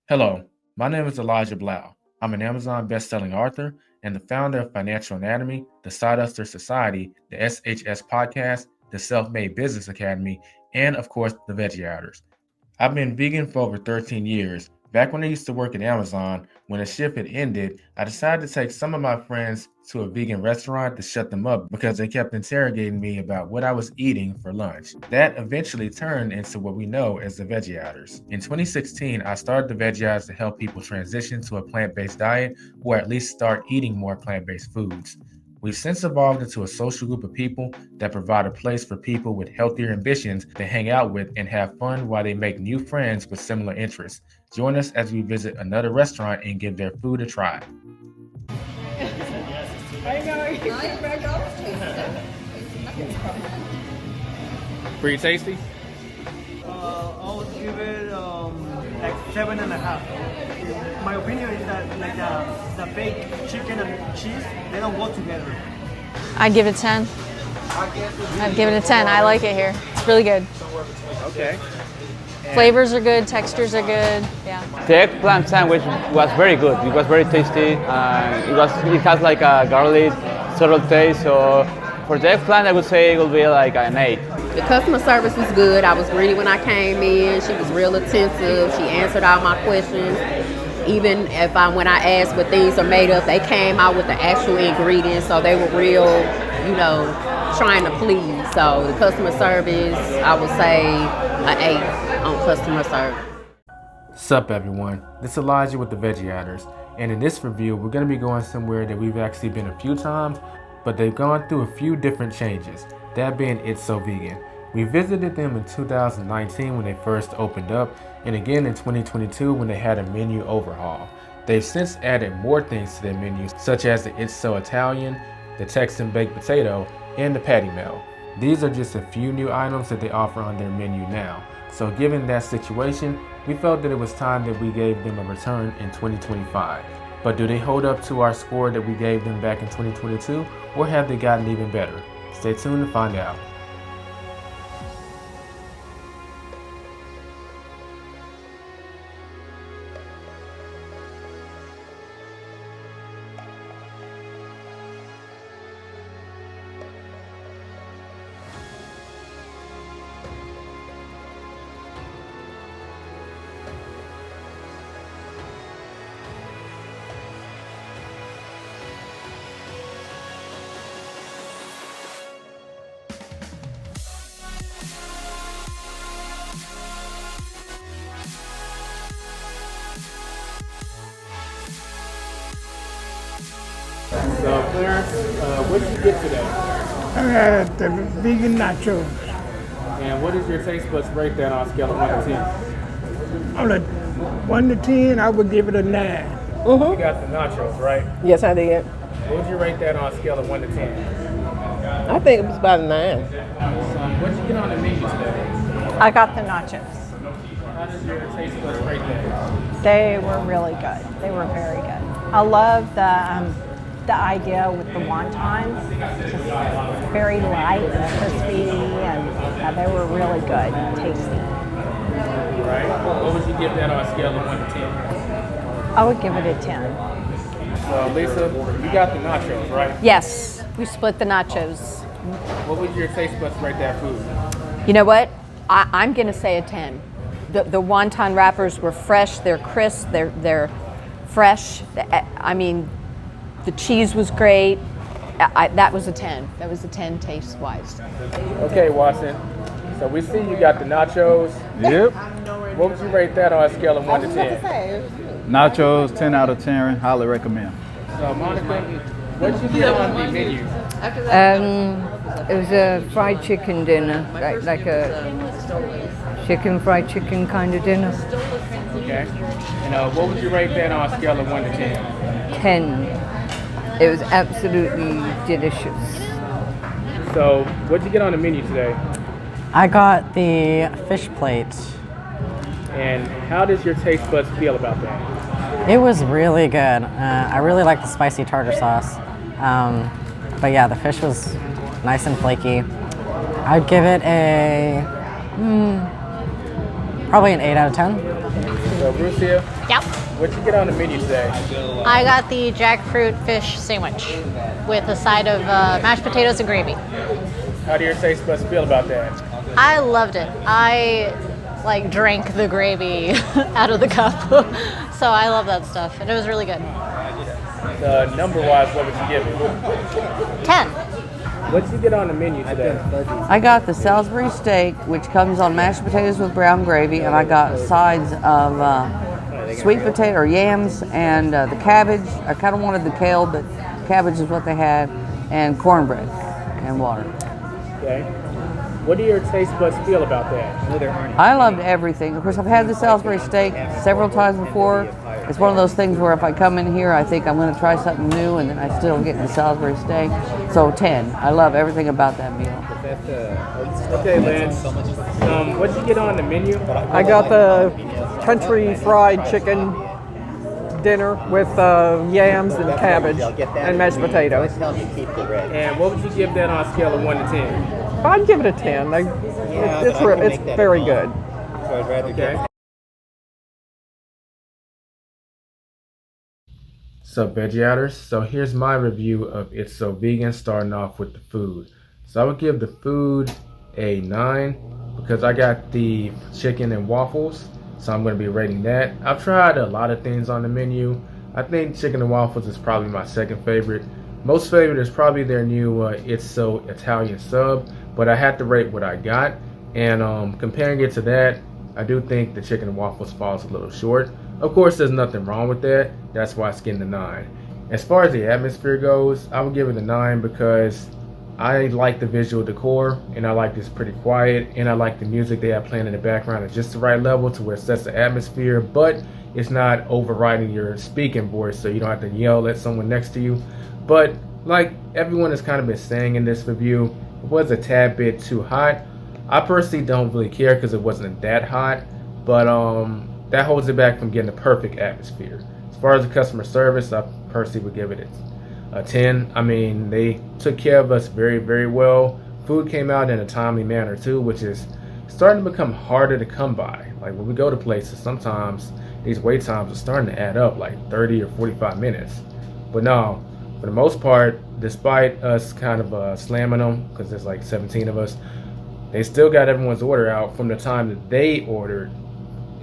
Hello, my name is Elijah Blau. I'm an Amazon best-selling author and the founder of Financial Anatomy, the Sawduster Society, the SHS Podcast, the Self-Made Business Academy, and of course, the Veggie Outers. I've been vegan for over 13 years. Back when I used to work at Amazon, when a shift had ended, I decided to take some of my friends to a vegan restaurant to shut them up because they kept interrogating me about what I was eating for lunch. That eventually turned into what we know as the Veggie Outers. In 2016, I started the Veggie Outers to help people transition to a plant-based diet or at least start eating more plant-based foods. We've since evolved into a social group of people that provide a place for people with healthier ambitions to hang out with and have fun while they make new friends with similar interests. Join us as we visit another restaurant and give their food a try. I know. Pretty tasty? I would give it like 7.5. My opinion is that like the baked chicken and cheese, they don't go together. I'd give it a 10. I'd give it a 10. I like it here. It's really good. Okay. Flavors are good, textures are good. Yeah. The eggplant sandwich was very good. It was very tasty. It has like a garlic subtle taste. So for the eggplant, I would say it will be like an 8. The customer service was good. I was greedy when I came in. She was real attentive. She answered all my questions. Even when I asked what things are made of, they came out with the actual ingredients. So they were real, trying to please. So the customer service, I would say an 8 on customer service. Sup everyone, this is Elijah with the Veggie Outers, and in this review we're going to be going somewhere that we've actually been a few times, but they've gone through a few different changes, that being Itso Vegan. We visited them in 2019 when they first opened up, and again in 2022 when they had a menu overhaul. They've since added more things to their menus, such as the Itso Italian, the Texan baked potato, and the patty melt. These are just a few new items that they offer on their menu now. So given that situation, we felt that it was time that we gave them a return in 2025. But do they hold up to our score that we gave them back in 2022, or have they gotten even better? Stay tuned to find out. So Clarence, what did you get today? I had the vegan nachos. And what is your taste buds rate that on a scale of 1 to 10? On a 1 to 10, I would give it a 9. You got the nachos, right? Yes, I did. What would you rate that on a scale of 1 to 10? I think it was about a 9. What did you get on the menu today? I got the nachos. How does your taste buds rate that? They were really good. They were very good. I love the idea with the wontons, just very light and crispy, and they were really good, tasty. Right. What would you give that on a scale of 1 to 10? I would give it a 10. So Lisa, you got the nachos, right? Yes, we split the nachos. What would your taste buds rate that food? You know what? I'm going to say a 10. The wonton wrappers were fresh. They're crisp. They're fresh. I mean, the cheese was great. That was a 10. That was a 10 taste-wise. Okay, Watson. So we see you got the nachos. Yep. What would you rate that on a scale of 1 to 10? Nachos, 10 out of 10. Highly recommend. So Monica, what did you get on the menu? It was a fried chicken dinner, like a fried chicken kind of dinner. Okay. And what would you rate that on a scale of 1 to 10? 10. It was absolutely delicious. So what did you get on the menu today? I got the fish plate. And how does your taste buds feel about that? It was really good. I really like the spicy tartar sauce. But yeah, the fish was nice and flaky. I'd give it a probably an 8 out of 10. So, Rucia, Yep. what'd you get on the menu today? I got the jackfruit fish sandwich with a side of mashed potatoes and gravy. How do your taste buds feel about that? I loved it. I drank the gravy out of the cup. So I love that stuff. And it was really good. Number-wise, what would you give it? 10. What'd you get on the menu today? I got the Salisbury steak, which comes on mashed potatoes with brown gravy, and I got sides of sweet potato or yams and the cabbage. I kind of wanted the kale, but cabbage is what they had, and cornbread and water. Okay. What do your taste buds feel about that? I loved everything. Of course, I've had the Salisbury steak several times before. It's one of those things where if I come in here, I think I'm going to try something new, and then I still get the Salisbury steak. So 10. I love everything about that meal. Okay, Lance. What did you get on the menu? I got the country fried chicken dinner with yams and cabbage and mashed potatoes. And what would you give that on a scale of 1 to 10? I'd give it a 10. It's very good. Okay. So Veggie Outers, so here's my review of Itso Vegan, starting off with the food. So I would give the food a 9 because I got the chicken and waffles, so I'm going to be rating that. I've tried a lot of things on the menu. I think chicken and waffles is probably my second favorite. Most favorite is probably their new Itso Italian sub, but I had to rate what I got, and comparing it to that, I do think the chicken and waffles falls a little short. Of course, there's nothing wrong with that. That's why it's getting a 9. As far as the atmosphere goes, I would give it a 9 because I like the visual decor, and I like this pretty quiet, and I like the music they have playing in the background at just the right level to where it sets the atmosphere, but it's not overriding your speaking voice, so you don't have to yell at someone next to you. But like everyone has kind of been saying in this review, it was a tad bit too hot. I personally don't really care because it wasn't that hot, but that holds it back from getting a perfect atmosphere. As far as the customer service, I personally would give it a 10. I mean, they took care of us very, very well. Food came out in a timely manner too, which is starting to become harder to come by. Like when we go to places, sometimes these wait times are starting to add up like 30 or 45 minutes. But no, for the most part, despite us kind of slamming them, because there's like 17 of us, they still got everyone's order out from the time that they ordered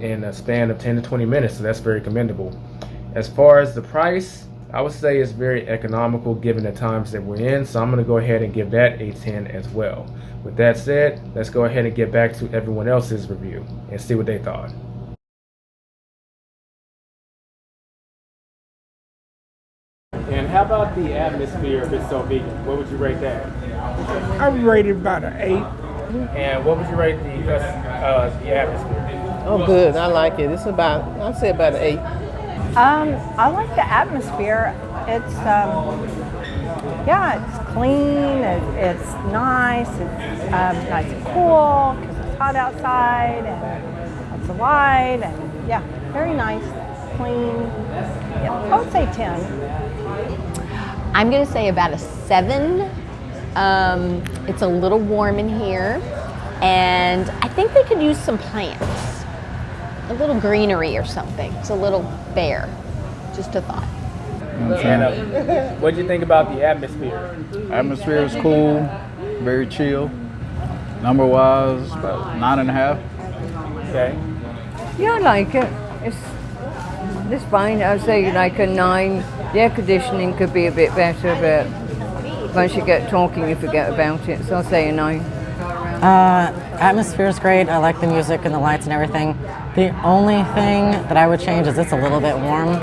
in a span of 10 to 20 minutes, so that's very commendable. As far as the price, I would say it's very economical given the times that we're in, so I'm going to go ahead and give that a 10 as well. With that said, let's go ahead and get back to everyone else's review and see what they thought. And how about the atmosphere of Itso Vegan? What would you rate that? I would rate it about an 8. And what would you rate the atmosphere? Oh, good. I like it. It's about, I'd say about an 8. I like the atmosphere. It's it's clean. It's nice. It's nice and cool because it's hot outside and lots of light and very nice, clean. Yeah, I would say 10. I'm going to say about a 7. It's a little warm in here, and I think they could use some plants, a little greenery or something. It's a little bare, just a thought. And what did you think about the atmosphere? Atmosphere is cool, very chill. Number-wise, about 9.5. Okay. Yeah, I like it. It's fine. I'd say like a 9. The air conditioning could be a bit better, but once you get talking, you forget about it. So I'll say a 9. Atmosphere is great. I like the music and the lights and everything. The only thing that I would change is it's a little bit warm,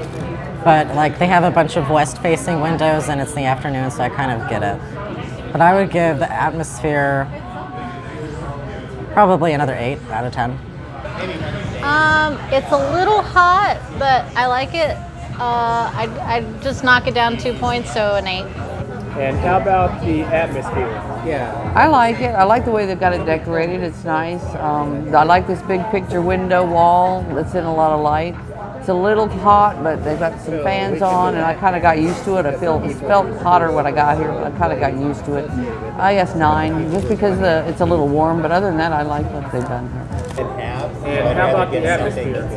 but like they have a bunch of west-facing windows and it's the afternoon, so I kind of get it. But I would give the atmosphere probably another 8 out of 10. It's a little hot, but I like it. I'd just knock it down 2 points, so an 8. And how about the atmosphere? Yeah, I like it. I like the way they've got it decorated. It's nice. I like this big picture window wall that's in a lot of light. It's a little hot, but they've got some fans on, and I kind of got used to it. It felt hotter when I got here, but I kind of got used to it. I guess 9, just because it's a little warm. But other than that, I like what they've done here. And how about the atmosphere?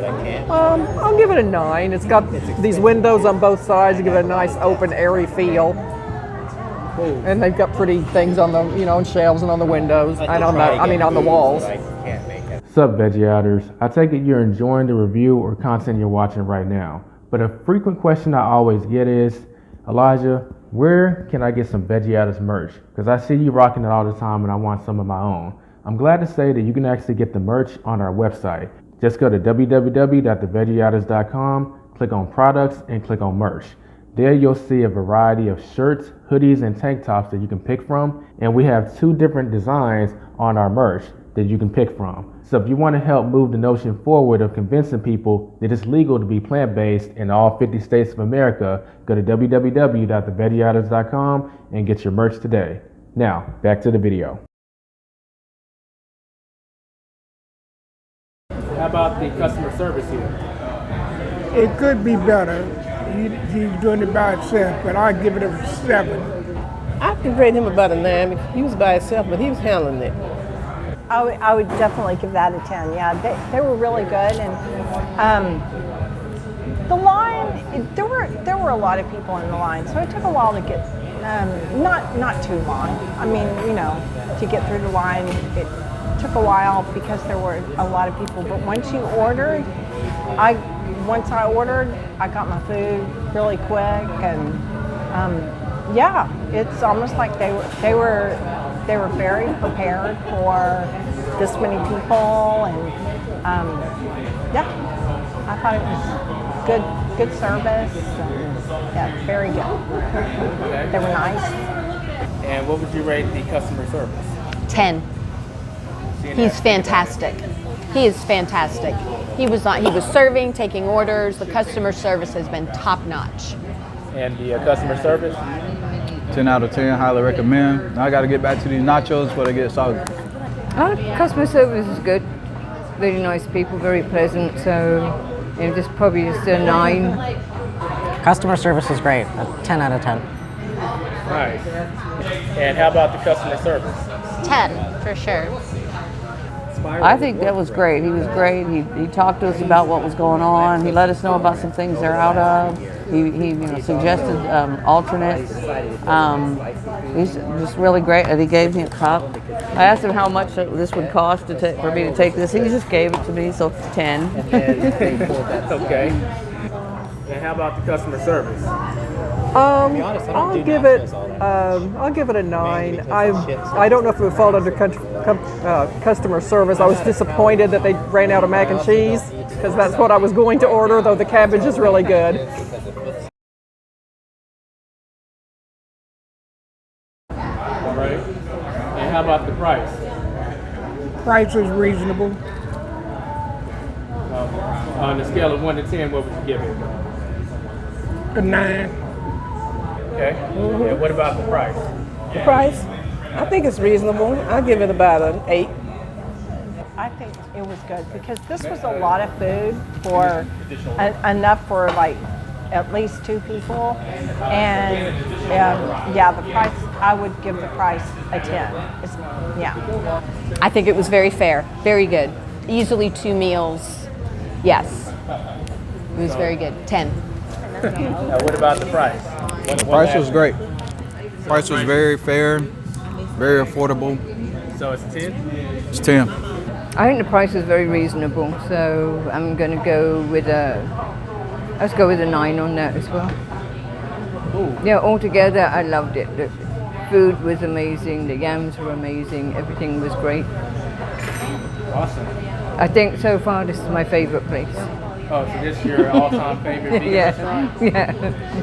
I'll give it a 9. It's got these windows on both sides to give it a nice open, airy feel. Cool. And they've got pretty things on the, on shelves and on the windows and on the walls. What's up, Veggie Outers? I take it you're enjoying the review or content you're watching right now. But a frequent question I always get is, Elijah, where can I get some Veggie Outers merch? Because I see you rocking it all the time and I want some of my own. I'm glad to say that you can actually get the merch on our website. Just go to www.theveggieouters.com, click on products, and click on merch. There you'll see a variety of shirts, hoodies, and tank tops that you can pick from. And we have 2 different designs on our merch that you can pick from. So if you want to help move the notion forward of convincing people that it's legal to be plant-based in all 50 states of America, go to www.theveggieouters.com and get your merch today. Now, back to the video. How about the customer service here? It could be better. He's doing it by himself, but I give it a 7. I can rate him about a 9. He was by himself, but he was handling it. I would definitely give that a 10. Yeah, they were really good, and the line, there were a lot of people in the line, so it took a while to get, not too long. I mean, to get through the line, it took a while because there were a lot of people. But once you ordered, I got my food really quick, and yeah, it's almost like they were very prepared for this many people, and yeah, I thought it was good service, and yeah, very good. Okay. They were nice. And what would you rate the customer service? 10. He's fantastic. He is fantastic. He was serving, taking orders. The customer service has been top notch. And the customer service? 10 out of 10, highly recommend. Now I got to get back to these nachos before they get soggy. Customer service is good. Very nice people, very pleasant. So, just probably just a 9. Customer service is great. A 10 out of 10. Nice. And how about the customer service? 10 for sure. I think that was great. He was great. He talked to us about what was going on. He let us know about some things they're out of. He suggested alternates. He's just really great. And he gave me a cup. I asked him how much this would cost for me to take this. He just gave it to me, so 10. Okay. And how about the customer service? I'll give it a 9. I don't know if it would fall under customer service. I was disappointed that they ran out of mac and cheese because that's what I was going to order, though the cabbage is really good. All right. And how about the price? Price is reasonable. On the scale of 1 to 10, what would you give it? A 9. Okay. And what about the price? The price? I think it's reasonable. I'll give it about an 8. I think it was good because this was a lot of food for enough for like at least 2 people, and yeah, the price, I would give the price a 10. Yeah. I think it was very fair, very good. Easily 2 meals. Yes. It was very good. 10. What about the price? The price was great. Price was very fair, very affordable. So it's 10? It's 10. I think the price is very reasonable, so I'm going to go with let's go with a 9 on that as well. Ooh. Yeah, altogether I loved it. The food was amazing, the yams were amazing, everything was great. Awesome. I think so far this is my favorite place. Oh, so this is your all-time favorite vegan restaurant? Yeah.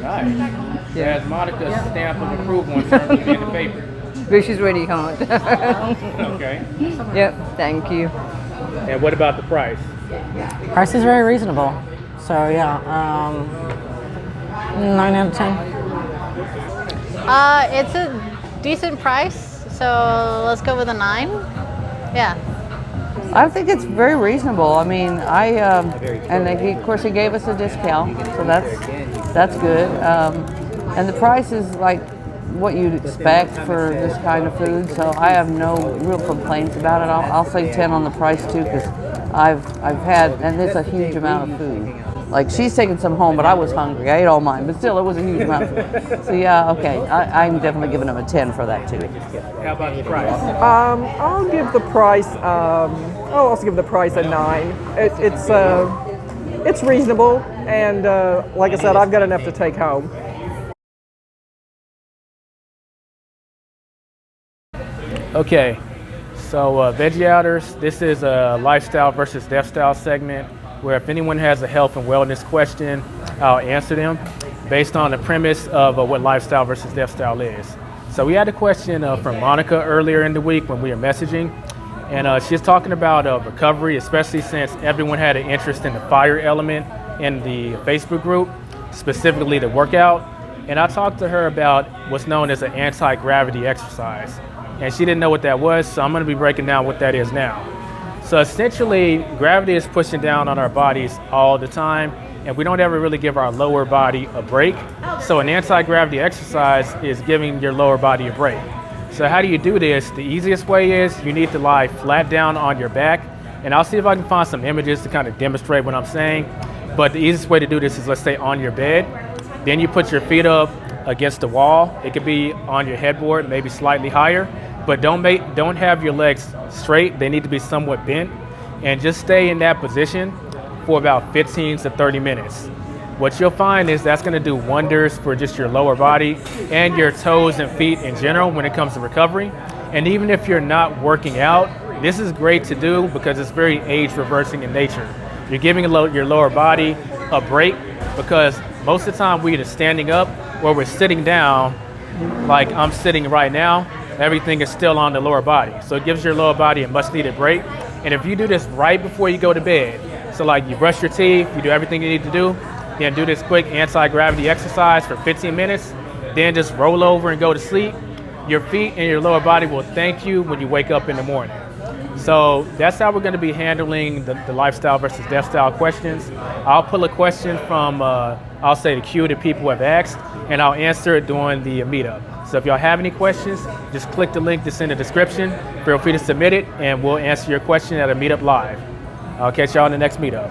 Nice. Yeah. Has Monica's stamp of approval in terms of being a favorite? Which is really hard. Okay. Yep, thank you. And what about the price? Price is very reasonable. So yeah, 9 out of 10. It's a decent price, so let's go with a 9. Yeah. I think it's very reasonable. I mean, of course he gave us a discount, so that's good. And the price is like what you'd expect for this kind of food, so I have no real complaints about it. I'll say 10 on the price too, because I've had, and it's a huge amount of food. Like she's taking some home, but I was hungry. I ate all mine, but still, it was a huge amount of food. So yeah, okay, I'm definitely giving them a 10 for that too. How about the price? I'll give the price. I'll also give the price a 9. It's reasonable, and like I said, I've got enough to take home. Okay, so Veggie Outers, this is a lifestyle versus death style segment where if anyone has a health and wellness question, I'll answer them based on the premise of what lifestyle versus death style is. So we had a question from Monica earlier in the week when we were messaging, and she's talking about recovery, especially since everyone had an interest in the fire element in the Facebook group, specifically the workout. And I talked to her about what's known as an anti-gravity exercise. And she didn't know what that was, so I'm going to be breaking down what that is now. So essentially, gravity is pushing down on our bodies all the time, and we don't ever really give our lower body a break. So an anti-gravity exercise is giving your lower body a break. So how do you do this? The easiest way is you need to lie flat down on your back, and I'll see if I can find some images to kind of demonstrate what I'm saying. But the easiest way to do this is, let's say, on your bed. Then you put your feet up against the wall. It could be on your headboard, maybe slightly higher. But don't have your legs straight. They need to be somewhat bent, and just stay in that position for about 15 to 30 minutes. What you'll find is that's going to do wonders for just your lower body and your toes and feet in general when it comes to recovery. And even if you're not working out, this is great to do because it's very age reversing in nature. You're giving your lower body a break because most of the time we're either standing up or we're sitting down, like I'm sitting right now. Everything is still on the lower body. So it gives your lower body a much needed break. And if you do this right before you go to bed, so like you brush your teeth, you do everything you need to do, then do this quick anti-gravity exercise for 15 minutes, then just roll over and go to sleep, your feet and your lower body will thank you when you wake up in the morning. So that's how we're going to be handling the lifestyle versus death style questions. I'll pull a question from, I'll say the queue that people have asked, and I'll answer it during the meetup. So if y'all have any questions, just click the link that's in the description. Feel free to submit it, and we'll answer your question at a meetup live. I'll catch y'all in the next meetup.